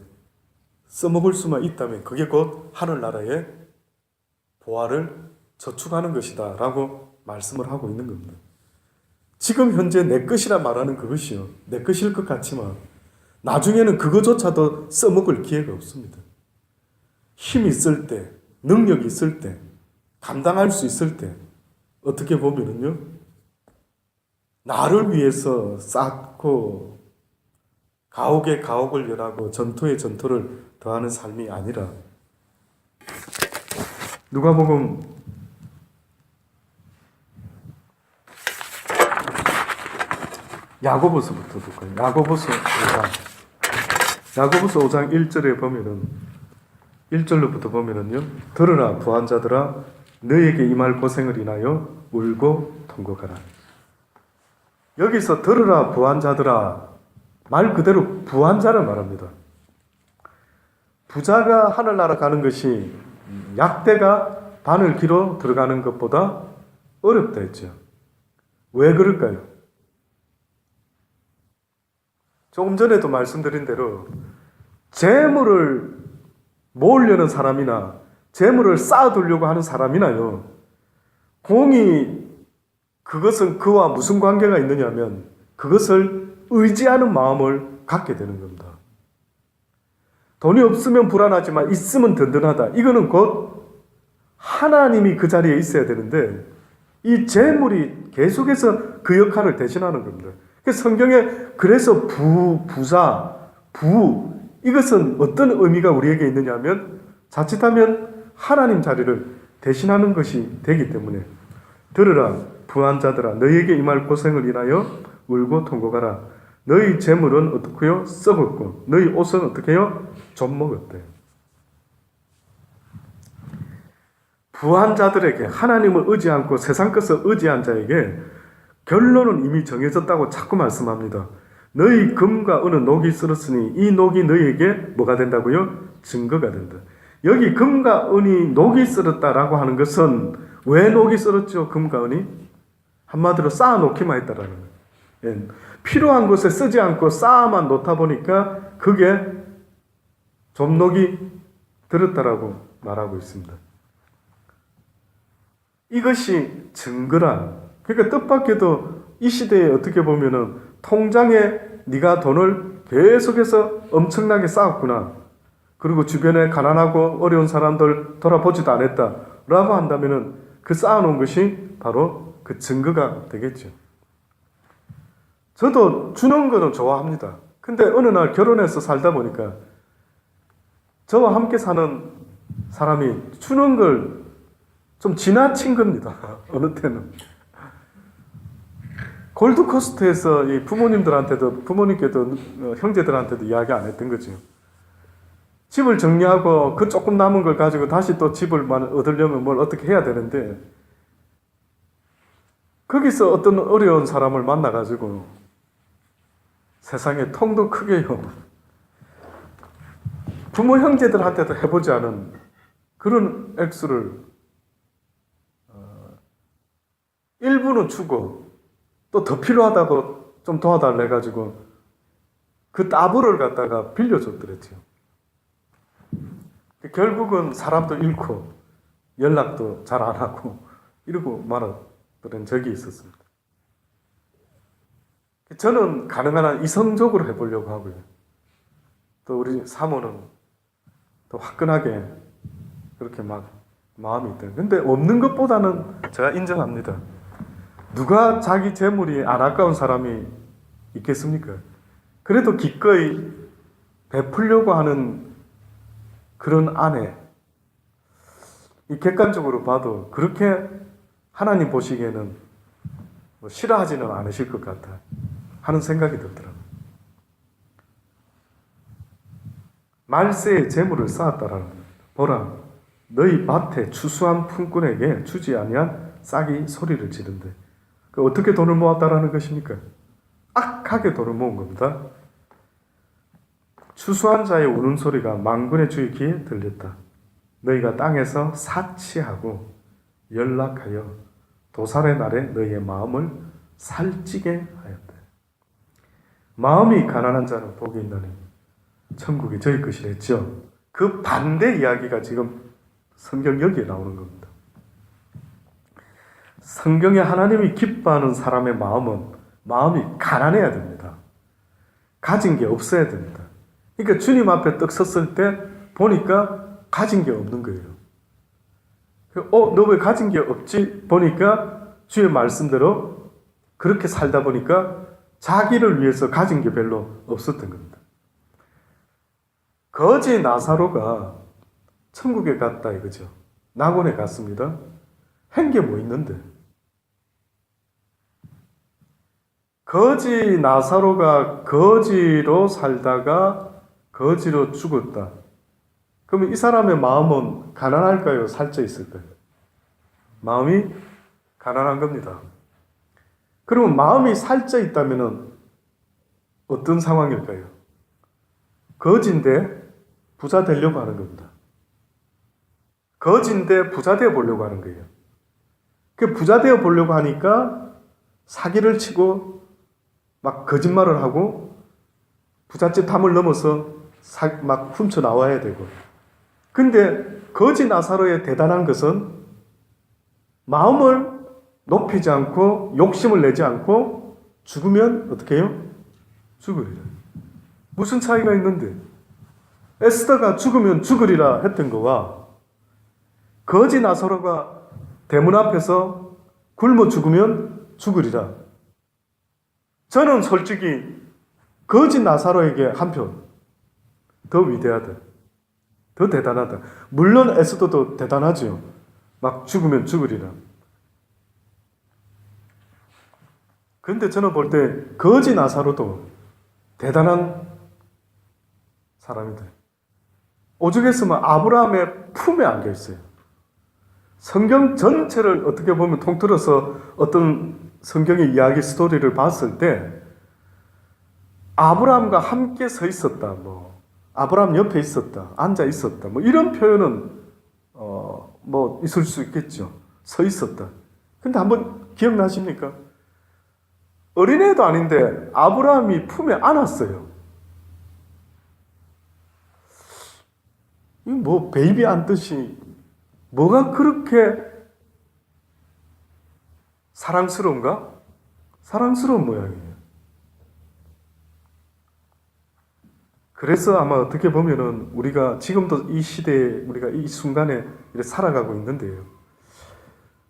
써먹을 수만 있다면 그게 곧 하늘나라의 보화를 저축하는 것이다 라고 말씀을 하고 있는 겁니다. 지금 현재 내 것이라 말하는 그것이요. 내 것일 것 같지만 나중에는 그거조차도 써먹을 기회가 없습니다. 힘이 있을 때, 능력이 있을 때, 감당할 수 있을 때 어떻게 보면은요. 나를 위해서 쌓고 가옥에 가옥을 열하고 전토에 전토를 더하는 삶이 아니라 누가복음 5장 1절에 보면은 1절로부터 보면은요. 들으라 부한자들아 너에게 임할 고생을 인하여 울고 통곡하라. 여기서 들으라 부한자들아 말 그대로 부한자를 말합니다. 부자가 하늘나라 가는 것이 약대가 바늘기로 들어가는 것보다 어렵다 했죠. 왜 그럴까요? 조금 전에도 말씀드린 대로 재물을 모으려는 사람이나 재물을 쌓아두려고 하는 사람이나요. 공이 그것은 그와 무슨 관계가 있느냐면 그것을 의지하는 마음을 갖게 되는 겁니다. 돈이 없으면 불안하지만 있으면 든든하다. 이거는 곧 하나님이 그 자리에 있어야 되는데 이 재물이 계속해서 그 역할을 대신하는 겁니다. 성경에 그래서 부자, 이것은 어떤 의미가 우리에게 있느냐면 자칫하면 하나님 자리를 대신하는 것이 되기 때문에 들으라 부한 자들아 너희에게 임할 고생을 인하여 울고 통곡하라. 너희 재물은 어떻고요? 썩었고 너희 옷은 어떻게 해요? 좀 먹었대. 부한 자들에게 하나님을 의지 않고 세상 것을 의지한 자에게 결론은 이미 정해졌다고 자꾸 말씀합니다. 너희 금과 은은 녹이 쓸었으니 이 녹이 너희에게 뭐가 된다고요? 증거가 된다. 여기 금과 은이 녹이 쓸었다라고 하는 것은 왜 녹이 쓸었죠? 금과 은이? 한마디로 쌓아놓기만 했다라는 거예요. 예. 필요한 곳에 쓰지 않고 쌓아만 놓다 보니까 그게 좀녹이 들었다라고 말하고 있습니다. 이것이 증거란, 그러니까 뜻밖에도 이 시대에 어떻게 보면은 통장에 네가 돈을 계속해서 엄청나게 쌓았구나. 그리고 주변에 가난하고 어려운 사람들 돌아보지도 않았다. 라고 한다면은 그 쌓아놓은 것이 바로 그 증거가 되겠죠. 저도 주는 거는 좋아합니다. 근데 어느 날 결혼해서 살다 보니까 저와 함께 사는 사람이 주는 걸 좀 지나친 겁니다. 어느 때는. 골드코스트에서 이 부모님께도 형제들한테도 이야기 안 했던 거죠. 집을 정리하고 그 조금 남은 걸 가지고 다시 또 집을 얻으려면 뭘 어떻게 해야 되는데, 거기서 어떤 어려운 사람을 만나가지고 세상에 통도 크게요. 부모 형제들한테도 해보지 않은 그런 액수를 일부는 주고 또 더 필요하다고 좀 도와달라 해가지고 그 따블을 갖다가 빌려줬더랬죠. 결국은 사람도 잃고 연락도 잘 안 하고 이러고 말았던 적이 있었습니다. 저는 가능한 한 이성적으로 해보려고 하고요. 또 우리 사모는 또 화끈하게 그렇게 막 마음이 있다. 근데 없는 것보다는 제가 인정합니다. 누가 자기 재물이 안 아까운 사람이 있겠습니까? 그래도 기꺼이 베풀려고 하는 그런 아내, 이 객관적으로 봐도 그렇게 하나님 보시기에는 뭐 싫어하지는 않으실 것 같다 하는 생각이 들더라고요. 말세에 재물을 쌓았다라는 겁니다. 보라, 너희 밭에 추수한 품꾼에게 주지 아니한 싹이 소리를 지른대. 그 어떻게 돈을 모았다라는 것입니까? 악하게 돈을 모은 겁니다. 추수한 자의 우는 소리가 만군의 주의 귀에 들렸다. 너희가 땅에서 사치하고 연락하여 도살의 날에 너희의 마음을 살찌게 하였다. 마음이 가난한 자는 복이 있나니 천국이 저희 것이라 했죠. 그 반대 이야기가 지금 성경 여기에 나오는 겁니다. 성경에 하나님이 기뻐하는 사람의 마음이 가난해야 됩니다. 가진 게 없어야 됩니다. 그러니까 주님 앞에 떡 섰을 때 보니까 가진 게 없는 거예요. 너 왜 가진 게 없지? 보니까 주의 말씀대로 그렇게 살다 보니까 자기를 위해서 가진 게 별로 없었던 겁니다. 거지 나사로가 천국에 갔다 이거죠. 낙원에 갔습니다. 한 게 뭐 있는데? 거지 나사로가 거지로 살다가 거지로 죽었다. 그러면 이 사람의 마음은 가난할까요? 살쪄 있을까요? 마음이 가난한 겁니다. 그러면 마음이 살쪄 있다면 어떤 상황일까요? 거지인데 부자 되려고 하는 겁니다. 거지인데 부자 되어 보려고 하는 거예요. 그 부자 되어 보려고 하니까 사기를 치고 막 거짓말을 하고 부잣집 탐을 넘어서 막 훔쳐 나와야 되고. 근데 거지 나사로의 대단한 것은 마음을 높이지 않고 욕심을 내지 않고 죽으면 어떻게 해요? 죽으리라. 무슨 차이가 있는데? 에스더가 죽으면 죽으리라 했던 거와 거지 나사로가 대문 앞에서 굶어 죽으면 죽으리라. 저는 솔직히 거지 나사로에게 한 표 더 위대하다. 더 대단하다. 물론 에스더도 대단하죠. 막 죽으면 죽으리라. 근데 저는 볼 때 거지 나사로도 대단한 사람이다. 오죽했으면 아브라함의 품에 안겨 있어요. 성경 전체를 어떻게 보면 통틀어서 어떤 성경의 이야기 스토리를 봤을 때 아브라함과 함께 서 있었다, 아브라함 옆에 있었다, 앉아 있었다, 이런 표현은 있을 수 있겠죠. 서 있었다. 근데 한번 기억나십니까? 어린애도 아닌데 아브라함이 품에 안았어요. 이 베이비 안듯이 뭐가 그렇게 사랑스러운가? 사랑스러운 모양이에요. 그래서 아마 어떻게 보면은 우리가 지금도 이 시대에 우리가 이 순간에 이렇게 살아가고 있는데요.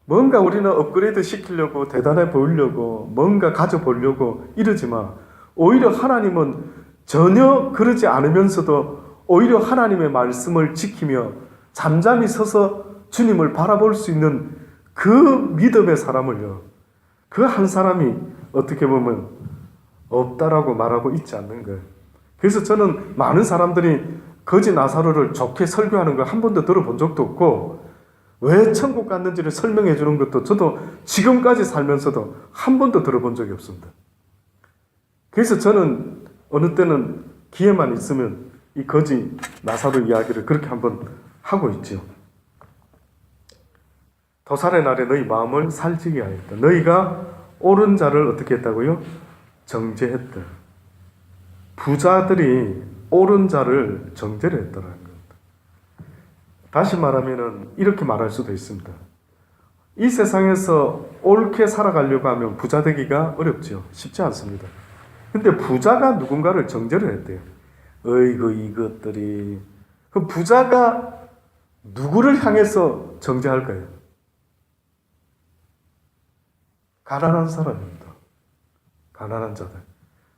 뭔가 우리는 업그레이드 시키려고 대단해 보이려고 뭔가 가져보려고 이러지만 오히려 하나님은 전혀 그러지 않으면서도 오히려 하나님의 말씀을 지키며 잠잠히 서서 주님을 바라볼 수 있는 그 믿음의 사람을요. 그 한 사람이 어떻게 보면 없다라고 말하고 있지 않는 거예요. 그래서 저는 많은 사람들이 거지 나사로를 좋게 설교하는 걸 한 번도 들어본 적도 없고 왜 천국 갔는지를 설명해 주는 것도 저도 지금까지 살면서도 한 번도 들어본 적이 없습니다. 그래서 저는 어느 때는 기회만 있으면 이 거지 나사로 이야기를 그렇게 한번 하고 있죠. 도살의 날에 너희 마음을 살찌게 하였다. 너희가 옳은 자를 어떻게 했다고요? 정죄했다. 부자들이 옳은 자를 정죄를 했다는 겁니다. 다시 말하면 이렇게 말할 수도 있습니다. 이 세상에서 옳게 살아가려고 하면 부자 되기가 어렵죠. 쉽지 않습니다. 근데 부자가 누군가를 정죄를 했대요. 어이구 이것들이. 그럼 부자가 누구를 향해서 정죄할까요? 가난한 사람입니다. 가난한 자들.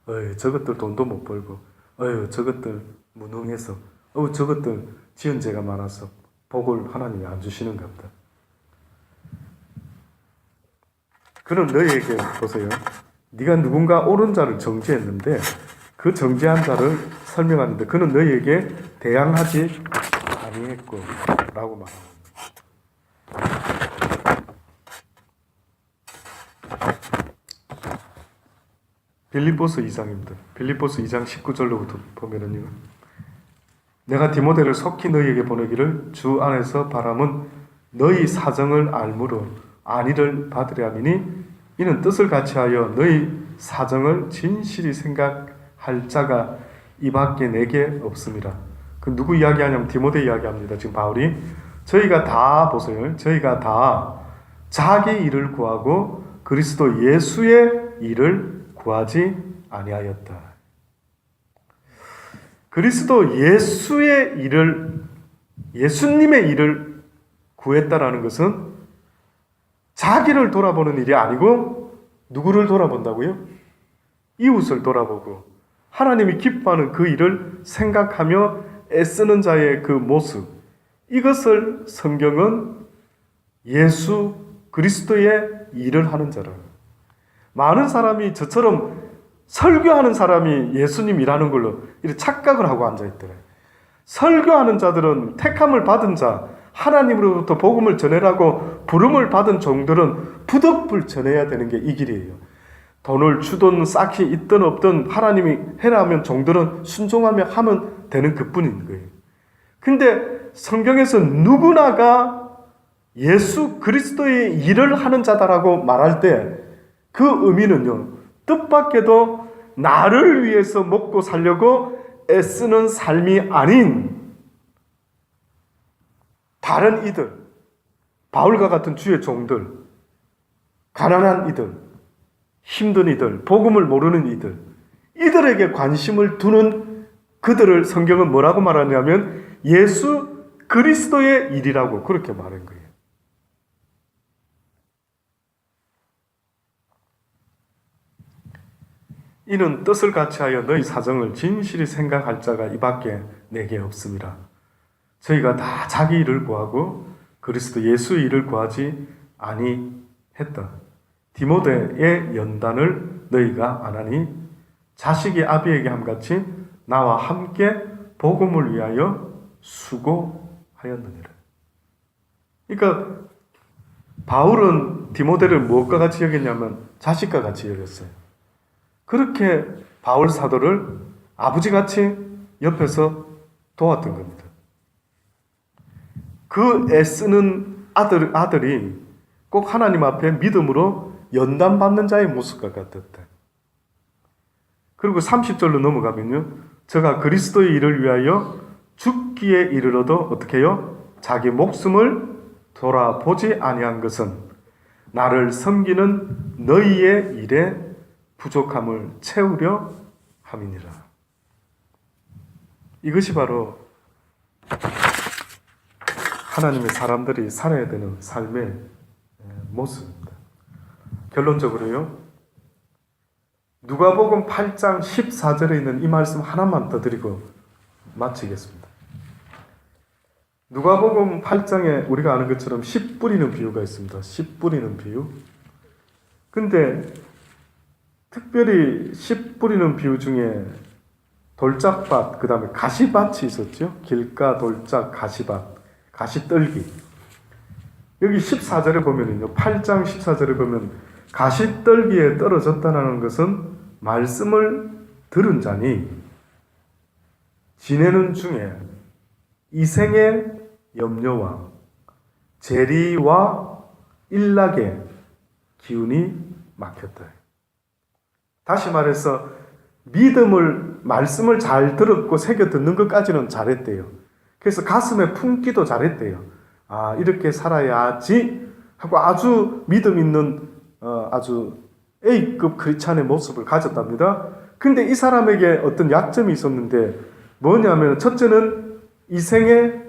어이 저것들 돈도 못 벌고 어이 저것들 무능해서 저것들 지은 죄가 많아서 복을 하나님이 안 주시는가 보다. 그럼 너희에게 보세요. 네가 누군가 옳은 자를 정죄했는데 그 정죄한 자를 설명하는데 그는 너희에게 대항하지 아니했고 라고 말합니다. 빌립보서 2장입니다. 빌립보서 2장 19절로부터 보면은요. 내가 디모데를 속히 너희에게 보내기를 주 안에서 바람은 너희 사정을 알므로 안위를 받으려 함이니 이는 뜻을 같이하여 너희 사정을 진실히 생각할 자가 이 밖에 내게 없음이라. 그 누구 이야기하냐면 디모데 이야기합니다. 지금 바울이 저희가 다 보세요. 저희가 다 자기 일을 구하고 그리스도 예수의 일을 구하지 아니하였다. 그리스도 예수의 일을, 예수님의 일을 구했다라는 것은 자기를 돌아보는 일이 아니고 누구를 돌아본다고요? 이웃을 돌아보고 하나님이 기뻐하는 그 일을 생각하며 애쓰는 자의 그 모습, 이것을 성경은 예수 그리스도의 일을 하는 자라고. 많은 사람이 저처럼 설교하는 사람이 예수님이라는 걸로 이렇게 착각을 하고 앉아있더래요. 설교하는 자들은 택함을 받은 자, 하나님으로부터 복음을 전해라고 부름을 받은 종들은 부득불 전해야 되는 게 이 길이에요. 돈을 주든 싹이 있든 없든 하나님이 해라 하면 종들은 순종하며 하면 되는 그뿐인 거예요. 근데 성경에서 누구나가 예수 그리스도의 일을 하는 자다라고 말할 때 그 의미는요, 뜻밖에도 나를 위해서 먹고 살려고 애쓰는 삶이 아닌 다른 이들, 바울과 같은 주의 종들, 가난한 이들, 힘든 이들, 복음을 모르는 이들, 이들에게 관심을 두는 그들을 성경은 뭐라고 말하냐면 예수 그리스도의 일이라고 그렇게 말한 거예요. 이는 뜻을 같이하여 너희 사정을 진실히 생각할 자가 이 밖에 내게 없음이라. 저희가 다 자기 일을 구하고 그리스도 예수의 일을 구하지 아니했다. 디모데의 연단을 너희가 안 하니 자식이 아비에게 함같이 나와 함께 복음을 위하여 수고하였느니라. 그러니까 바울은 디모데를 무엇과 같이 여겼냐면 자식과 같이 여겼어요. 그렇게 바울 사도를 아버지같이 옆에서 도왔던 겁니다. 그 애쓰는 아들이 꼭 하나님 앞에 믿음으로 연단받는 자의 모습과 같았다. 그리고 30절로 넘어가면요. 저가 그리스도의 일을 위하여 죽기에 이르러도 어떻게 해요? 자기 목숨을 돌아보지 아니한 것은 나를 섬기는 너희의 일에 부족함을 채우려 함이니라. 이것이 바로 하나님의 사람들이 살아야 되는 삶의 모습입니다. 결론적으로요, 누가복음 8장 14절에 있는 이 말씀 하나만 더 드리고 마치겠습니다. 누가복음 8장에 우리가 아는 것처럼 씨 뿌리는 비유가 있습니다. 씨 뿌리는 비유. 근데 특별히 씨 뿌리는 비유 중에 돌짝밭, 그 다음에 가시밭이 있었죠. 길가, 돌짝, 가시밭, 가시떨기. 여기 14절에 보면은요, 8장 14절에 보면 가시떨기에 떨어졌다는 것은 말씀을 들은 자니 지내는 중에 이생의 염려와 재리와 일락의 기운이 막혔다. 다시 말해서 말씀을 잘 들었고 새겨 듣는 것까지는 잘했대요. 그래서 가슴에 품기도 잘했대요. 아, 이렇게 살아야지 하고 아주 믿음 있는 아주 A급 크리스찬의 모습을 가졌답니다. 근데 이 사람에게 어떤 약점이 있었는데 뭐냐면 첫째는 이생에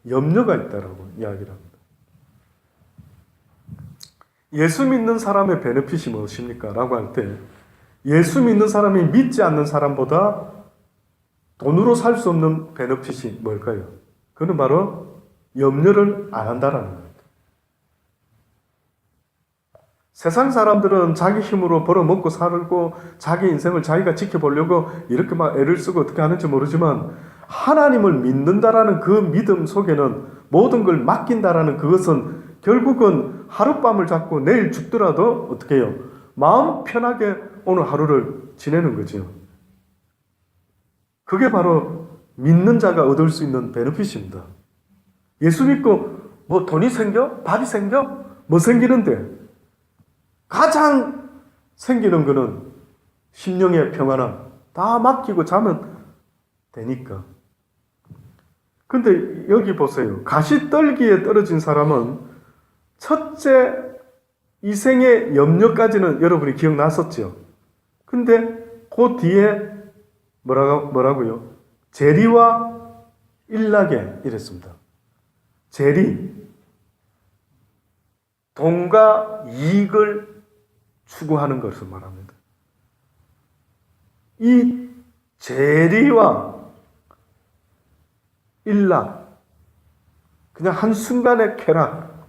염려가 있다라고 이야기를 합니다. 예수 믿는 사람의 베네핏이 무엇입니까? 라고 할 때 예수 믿는 사람이 믿지 않는 사람보다 돈으로 살 수 없는 베네핏이 뭘까요? 그는 바로 염려를 안 한다라는 겁니다. 세상 사람들은 자기 힘으로 벌어먹고 살고 자기 인생을 자기가 지켜보려고 이렇게 막 애를 쓰고 어떻게 하는지 모르지만 하나님을 믿는다라는 그 믿음 속에는 모든 걸 맡긴다라는 그것은 결국은 하룻밤을 잡고 내일 죽더라도 어떻게 해요? 마음 편하게 오늘 하루를 지내는 거죠. 그게 바로 믿는 자가 얻을 수 있는 베네핏입니다. 예수 믿고 뭐 돈이 생겨? 밥이 생겨? 뭐 생기는데? 가장 생기는 거는 심령의 평안함. 다 맡기고 자면 되니까. 근데 여기 보세요. 가시떨기에 떨어진 사람은 첫째 이생의 염려까지는 여러분이 기억났었죠. 근데 그 뒤에 뭐라고요? 재리와 일락에 이랬습니다. 재리, 돈과 이익을 추구하는 것을 말합니다. 이 재리와 일락, 그냥 한순간의 쾌락,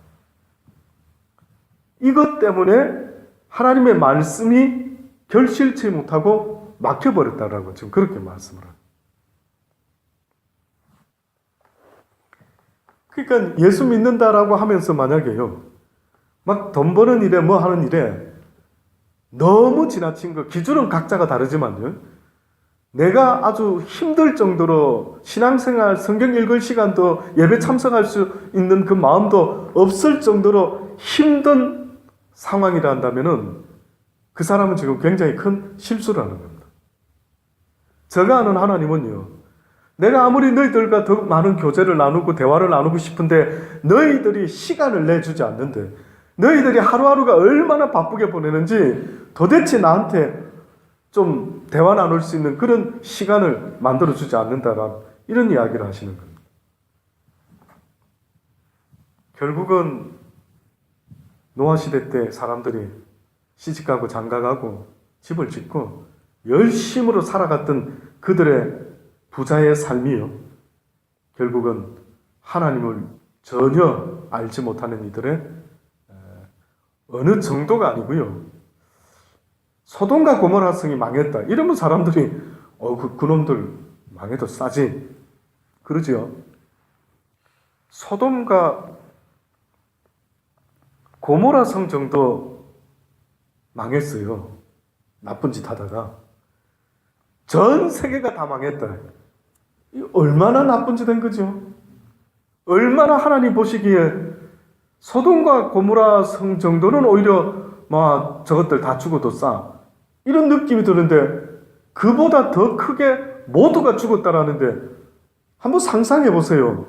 이것 때문에 하나님의 말씀이 결실치 못하고 막혀버렸다라고 지금 그렇게 말씀을 합니다. 그러니까 예수 믿는다라고 하면서 만약에요, 막 돈 버는 일에 뭐 하는 일에 너무 지나친 거, 기준은 각자가 다르지만요, 내가 아주 힘들 정도로 신앙생활, 성경 읽을 시간도 예배 참석할 수 있는 그 마음도 없을 정도로 힘든 상황이라 한다면은 그 사람은 지금 굉장히 큰 실수를 하는 겁니다. 제가 아는 하나님은요, 내가 아무리 너희들과 더 많은 교제를 나누고 대화를 나누고 싶은데 너희들이 시간을 내주지 않는데, 너희들이 하루하루가 얼마나 바쁘게 보내는지 도대체 나한테 좀 대화 나눌 수 있는 그런 시간을 만들어주지 않는다라는 이런 이야기를 하시는 겁니다. 결국은 노아 시대 때 사람들이 시집가고 장가가고 집을 짓고 열심으로 살아갔던 그들의 부자의 삶이요, 결국은 하나님을 전혀 알지 못하는 이들의 어느 정도가 아니고요, 소돔과 고모라 성이 망했다 이러면 사람들이 그놈들 망해도 싸지 그러죠. 소돔과 고모라 성 정도 망했어요. 나쁜 짓 하다가. 전 세계가 다 망했다. 얼마나 나쁜 짓 한 거죠? 얼마나 하나님 보시기에 소돔과 고모라 성 정도는 오히려 막 저것들 다 죽어도 싸, 이런 느낌이 드는데 그보다 더 크게 모두가 죽었다라는데 한번 상상해 보세요.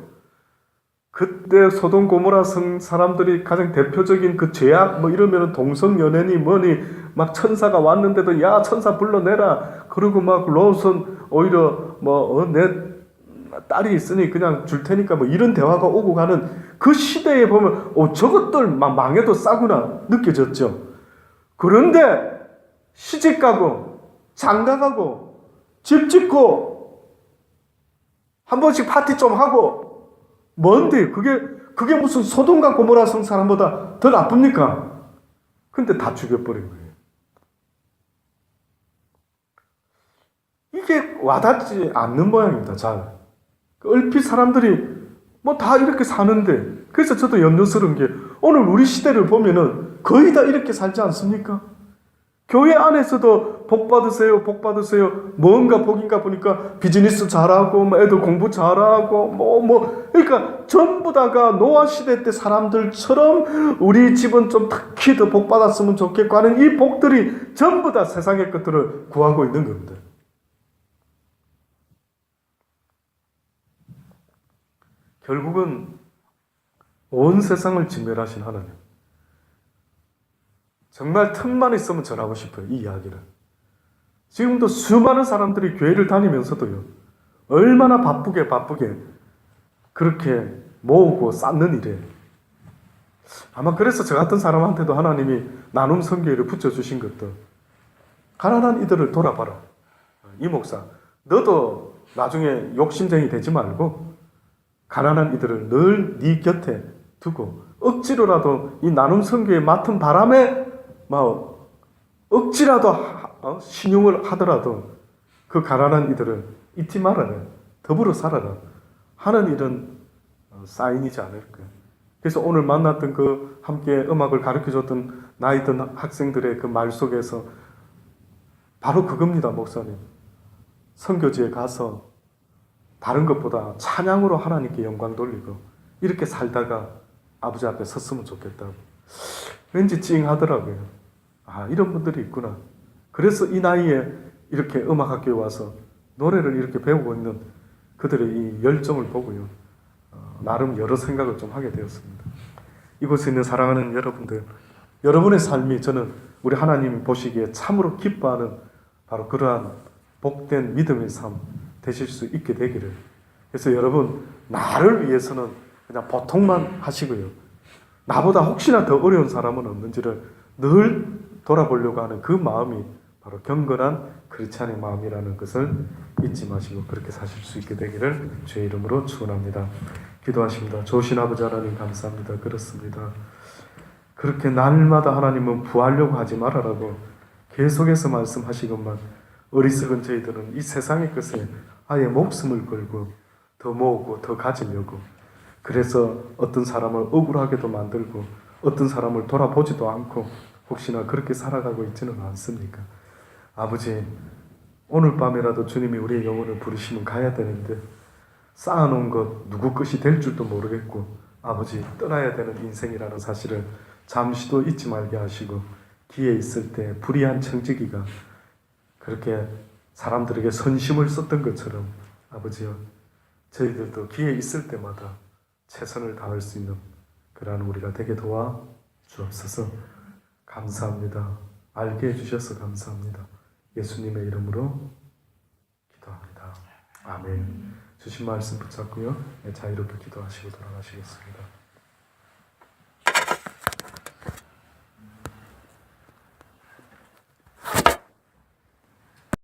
그때 소돔 고모라 성 사람들이 가장 대표적인 그 죄악 뭐 이러면 동성연애니 뭐니 막 천사가 왔는데도 야 천사 불러내라 그러고 막 롯은 오히려 뭐 내 딸이 있으니 그냥 줄 테니까 뭐 이런 대화가 오고 가는 그 시대에 보면 저것들 망해도 싸구나 느껴졌죠. 그런데 시집가고 장가가고 집 짓고 한 번씩 파티 좀 하고 뭔데 그게 무슨 소돔과 고모라 성 사람보다 더 나쁩니까? 근데 다 죽여버린 거예요. 이게 와닿지 않는 모양입니다. 잘 얼핏 사람들이 뭐 다 이렇게 사는데, 그래서 저도 염려스러운 게 오늘 우리 시대를 보면은 거의 다 이렇게 살지 않습니까? 교회 안에서도 복 받으세요, 복 받으세요. 뭔가 복인가 보니까 비즈니스 잘하고, 뭐 애들 공부 잘하고, 그러니까 전부 다가 노아 시대 때 사람들처럼 우리 집은 좀 특히 더 복 받았으면 좋겠고 하는 이 복들이 전부 다 세상의 것들을 구하고 있는 겁니다. 결국은 온 세상을 진멸하신 하나님. 정말 틈만 있으면 전하고 싶어요, 이 이야기를. 지금도 수많은 사람들이 교회를 다니면서도요, 얼마나 바쁘게 그렇게 모으고 쌓는 일에, 아마 그래서 저 같은 사람한테도 하나님이 나눔 선교회를 붙여주신 것도, 가난한 이들을 돌아봐라. 이 목사, 너도 나중에 욕심쟁이 되지 말고 가난한 이들을 늘 네 곁에 두고 억지로라도 이 나눔 선교회 맡은 바람에 억지라도 신용을 하더라도 그 가난한 이들을 잊지 말아라, 더불어 살아라 하는 일은 사인이지 않을까. 그래서 오늘 만났던 그 함께 음악을 가르쳐줬던 나이 든 학생들의 그 말 속에서 바로 그겁니다. 목사님, 선교지에 가서 다른 것보다 찬양으로 하나님께 영광 돌리고 이렇게 살다가 아버지 앞에 섰으면 좋겠다고. 왠지 찡하더라고요. 이런 분들이 있구나. 그래서 이 나이에 이렇게 음악학교에 와서 노래를 이렇게 배우고 있는 그들의 이 열정을 보고요, 나름 여러 생각을 좀 하게 되었습니다. 이곳에 있는 사랑하는 여러분들, 여러분의 삶이 저는 우리 하나님 보시기에 참으로 기뻐하는 바로 그러한 복된 믿음의 삶 되실 수 있게 되기를. 그래서 여러분, 나를 위해서는 그냥 보통만 하시고요, 나보다 혹시나 더 어려운 사람은 없는지를 늘 돌아보려고 하는 그 마음이 바로 경건한 크리스찬의 마음이라는 것을 잊지 마시고 그렇게 사실 수 있게 되기를 주의 이름으로 축원합니다. 기도하십니다. 좋으신 아버지 하나님, 감사합니다. 그렇습니다. 그렇게 날마다 하나님은 구하려고 하지 말아라고 계속해서 말씀하시건만 어리석은 저희들은 이 세상의 것에 아예 목숨을 걸고 더 모으고 더 가지려고, 그래서 어떤 사람을 억울하게도 만들고 어떤 사람을 돌아보지도 않고 혹시나 그렇게 살아가고 있지는 않습니까? 아버지, 오늘 밤이라도 주님이 우리의 영혼을 부르시면 가야 되는데 쌓아놓은 것 누구 것이 될 줄도 모르겠고, 아버지, 떠나야 되는 인생이라는 사실을 잠시도 잊지 말게 하시고, 기회 있을 때 불의한 청지기가 그렇게 사람들에게 선심을 썼던 것처럼 아버지여, 저희들도 기회 있을 때마다 최선을 다할 수 있는 그러한 우리가 되게 도와 주옵소서. 감사합니다. 알게 해주셔서 감사합니다. 예수님의 이름으로 기도합니다. 아멘. 주신 말씀 붙잡고요, 자유롭게 기도하시고 돌아가시겠습니다.